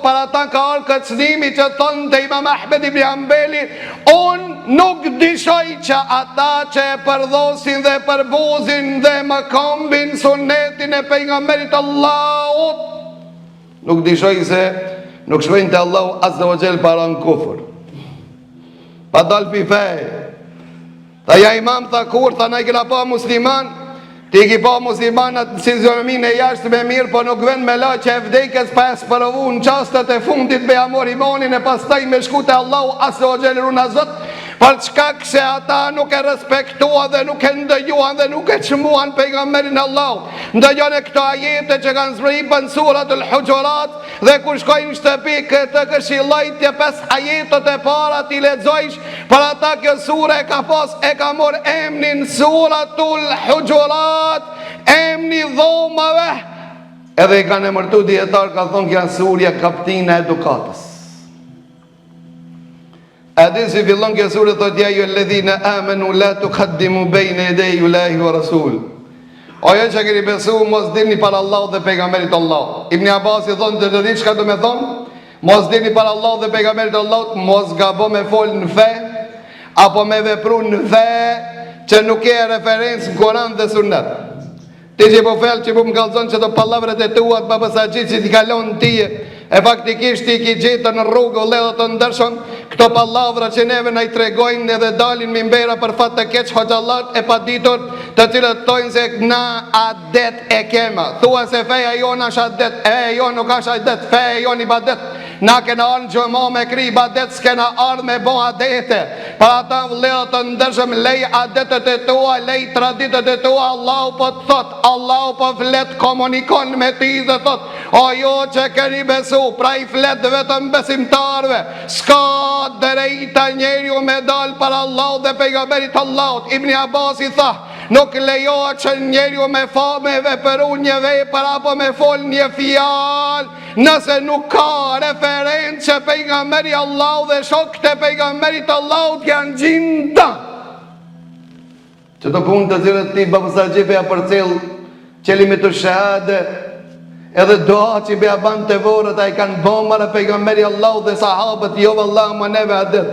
para ta ka arë këtë cnimi që thonë të Imam Ahmed ibn Hanbali, unë nuk dishoj që ata që e përdhosin dhe përbuzin dhe më kombin sunetin e pejgamberit Allahut, nuk dishoj se nuk shvejnë të Allahu azza wa jall para në kufër. Pa dal pi fej. Tha ja imam, tha kur, tha na i kena pa musliman, ti ki pa muslimanat si zërëmin e jashtë me mirë, po nuk ven me la që e vdekes pa e spërëvu në qastet e fundit me amor imanin e pastaj me shku të Allahu azza wa jall runa zot, për çka se ata nuk e respektua dhe nuk e ndëgjuan dhe nuk e çmuan pejgamberin Allahu. Ndëgjone këto ajete që kanë zbrejpë në suratul Hujurat, dhe kur shkojnë në shtëpi këtë këshillojtje 5 ajetet e para ti lexojsh, për ata kjo sure ka pas e ka mor emnin suratul Hujurat, emni dhomave, edhe i kanë emërtu dietar ka thonë kjo surja kaptina edukatës. Hadisi fillon kjo sure thotë ja ayyuhalladhina amanu la tuqaddimu bayna yaday Allahi wa rasul. Ajo që keni besu mos dilni para Allahut dhe pejgamberit Allah. Ibn Abbas i thonë të ditë çka do të thonë? Mos dilni para Allahut dhe pejgamberit Allahut, mos gabo me fol në fe apo me vepru në fe që nuk e referencë në Kur'an dhe Sunet. Ti që po fel që po më kallzon që do pallavrat e tua të babasaqit që ti kalon ti, e faktikisht ti ki gjetë në rrugë o ledhët të ndërshëm, këto pallavra që neve na i tregojnë edhe dalin mimbera për fat të keq hoxhallat e paditur, të cilët tojnë se na adet e kema. Thua se feja jona është adet, jon nuk është adet, feja jon i badet. Na kena arë në gjëma me kri badet, s'kena arë me bo adete. Për ata vledhët të ndërshëm, lej adetet e tua, lej traditet e tua, Allahu po të thot, Allahu po flet komunikon me ti dhe thot, o jo që keni besu, pra i flet vetëm besimtarve, s'ka drejta njeriu me dal për Allahu dhe pejgamberit Allahut. Ibn Abbas i tha, nuk lejohet që njeriu me fa me vepëru një vepër apo me fol një fjalë nëse nuk ka referencë që pejgamberi Allahu dhe shokët e pejgamberit Allahut janë gjinda. Që të punë të cilët ti babasaqit ja përcjell qelimit të shahade, edhe doa që beja ban të vorët, a i kanë bomara pejgamberi Allahu dhe sahabët, jo vëllahu më neve adet.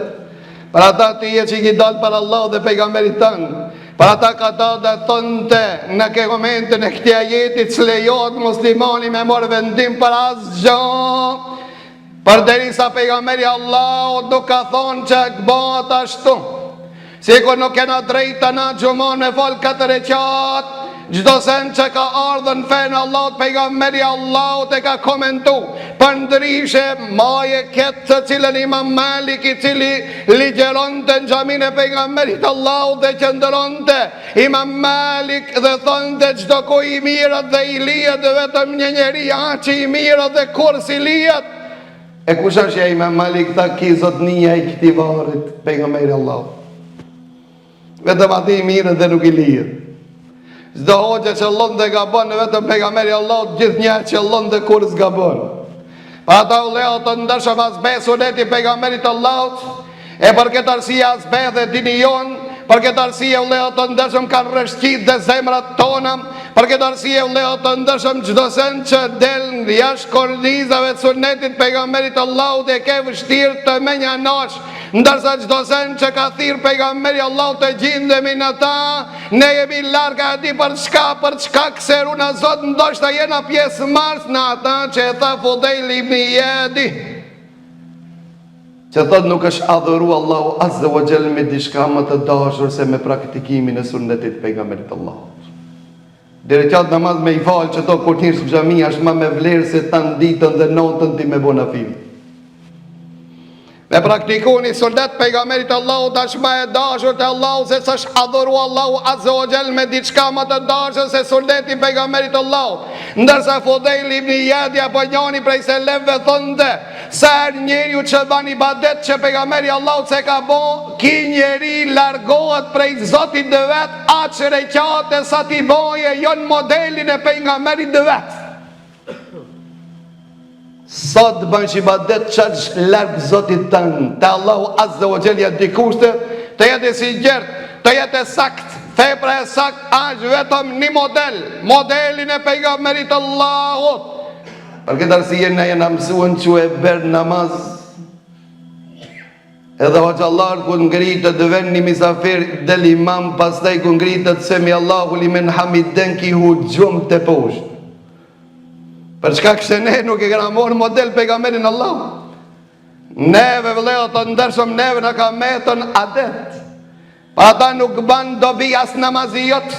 Për ata të je që i ki dalë për Allahu dhe pejgamberi tënë, për ata ka ta dhe thënte në ke momentën e këtja jetit që lejohet muslimani me morë vendim për asgjë, për deri sa pejgamberi Allahu nuk ka thonë që këbat ashtu. Sikur nuk kena drejta na gjumon me fol 4 rekat, gjdo sen që ka ardhën fenë Allahut, pejgamberi Allahut e ka komentu. Për ndryshe maje ketë të cilën Imam Malik i cili ligjeronte në xhamin e pejgamberit Allahut dhe qëndëronte Imam Malik dhe thonte gjdo ku i mirët dhe i lijet dhe vetëm një njeri që i mirët dhe kur si lijet. E kush është ja Imam Malik, tha ki zotnia i këti varit pejgamberi Allahut. Vetëm ati i mirët dhe nuk i lijet. Zdo hoqe që lënë dhe gabon në vetëm pejgamberi Allahut, gjithë një që lënë dhe kur s'gabon. Pa ata u leo të ndërshëm asbe suneti pejgamberit Allahut, e për këtë arsye asbe dhe dini jonë, për këtë arsye u leo të ndërshëm kanë rëshqit dhe zemrat tona, për këtë arsye u leo të ndërshëm gjdo sen që del në jashtë kornizave të sunetit pejgamberit Allahut e ke vështirë të menja nash, ndërsa gjdo sen që ka thirë pejgamberi Allahut të gjindemi në ta, ne jemi larga ati për çka këseru në Zot, ndoshta jena pjesë mars në ata që e tha Fudejl ibn Iyadi, që thot nuk është adhuru Allahu azza wa jall me diçka më të dashur se me praktikimin e sunnetit pejgamberit Allahut. Deri qatë namaz me i falë që to kur t'hirës në xhami është ma me vlerë se tanë ditën dhe notën ti me bona film. Me praktikuni sunnet pejgamberit Allahut është ma e dashur të Allahu se s'është adhuru Allahu azza wa jall me diçka më të dashur se sunneti pejgamberit Allahut. Ndërsa Fudejl ibn Iyadi apo njëri prej selefëve thonte se njeriu që ban ibadet që pejgamberi Allahut se ka bo, ki njeri largohet prej Zotit dhe vet, atë reqate sa ti boje jon modelin e pejgamberit dhe vet. Sot bën ibadet çaj larg Zotit tënë, te Allahu azza wa jall ja dikushte, të jetë sinqert, të jetë sakt, thepra e sakt është vetëm një modelin e pejgamberit Allahut. Për këtë arsye ne jena mësuan që e bërë namaz. Edhe hoxhallar ku ngritet dhe vend një misafir del imam, pastaj ku ngritet semi Allahu limen hamiden ki hu gjumë të poshtë. Për shkak se ne nuk e kena marrë model pejgamberin Allah. Neve vëllezër të ndershëm, neve na ka metën adet. Pa ata nuk ban dobi as namazijot,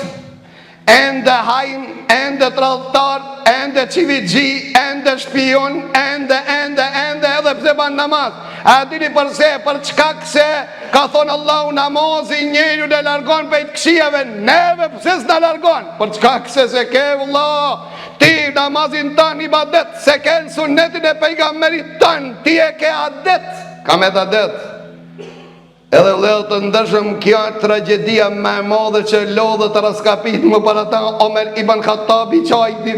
ende hajn, ende tradhtar, ende qivigji, ende shpion, ende edhe pse ban namaz. A dini përse? Për çkak se ka thonë Allahu namazi njeriu e largon prej këqijave, neve pse s'na largon? Për çkak se ke vëlla ti namazin tan ibadet, se ke sunetin e pejgamberit tan, ti e ke adet, ka me adet. Edhe vëllezër të ndershëm, kjo tragjedia më e madhe që lodhet raskapit më para ta Omer ibn Khattabi qajti,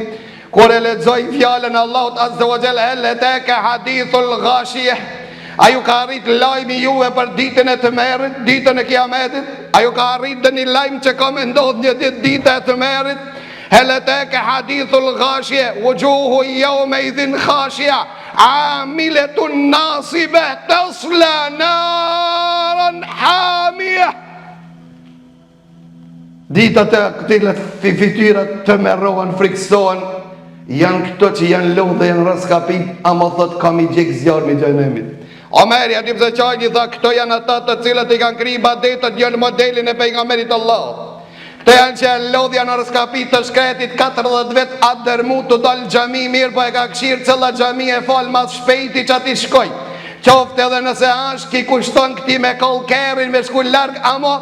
kur e lexoi fjalën Allahut azza wa jalla, hel ataka hadithul ghashiyah, a ju ka arrit lajmi juve për ditën e tmerrit, ditën e kiametit? A ju ka arrit një lajm që ka me ndodh një ditë e tmerrit? Hel ataka hadithul ghashiyah, wujuhu yawma idhin khashiyah, amiletun nasibah tasla naran hamiyah. Ditët e këtile fytyrat të merrohen, friksohen, janë këto që janë lodhë dhe janë raskapit, ama thot kam i gjek zjarmi i xhenemit. Omeri aty pse qajti tha, këto janë ata të cilët i kanë kri ibadetet, janë modelin e pejgamberit Allah. Këto janë që lodhja në raskapit të shkretit 40 vet atë dërmu të dalë xhami, mirë po e ka këshirë cëlla xhami e falë mas shpejti që ati shkoj. Qofte edhe nëse ashtë ki kushton këti me kolkerin me shku largë, amo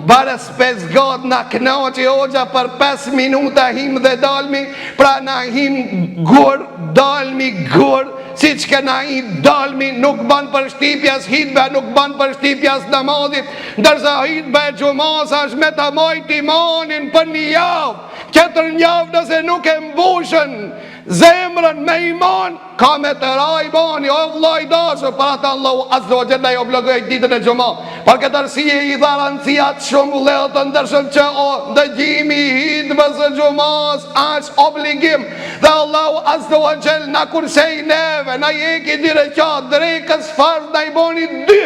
bare s'pezgat na knaqi hoxha për 5 minuta him dhe dalmi, pra na him gur, dalmi gur, si që këna i dalmi nuk ban për shtipjas hitbe, nuk ban për shtipjas namazit, ndërsa hitbe e gjumas është me të mojt imanin për një javë, qëtër një javë nëse nuk e mbushën zemrën me iman, ka me të ra imani, o vllai dashur, për atë Allahu azza wa jalla i obligoi ditën e xhumas. Për këtë arsye i dha rëndësiat shumë vëllezër të ndershëm që ndëgjimi i hitbes së xhumas është obligim, dhe Allahu azza wa jalla na kursej neve, na jeki direkat drekës farz na i boni 2.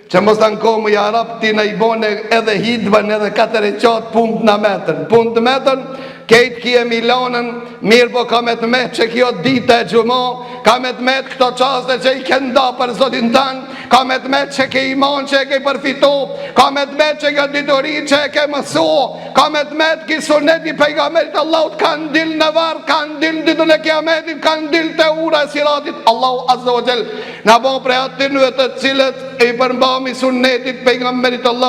Që mos të nkomë i Arab ti në i bone edhe hitbën edhe 4 qatë punë në metën. Punë të metën, kejtë kje Milanën, mirë po ka me të metë që kjo dite e gjumo, ka me të metë këto qaste që i kënda për zotin tanë, ka me të metë që ke iman që e ke përfitu, ka me të metë që ke diturin që e ke mësu, ka me të metë ki suneti pejgamberit Allahut kanë dil në varë, kanë dil ditën e kiametit, kanë dil të ura e siratit. Allahu azza wa jall na bon prej atyre të cilët i përmbami sunetit pejgamberit Allahut.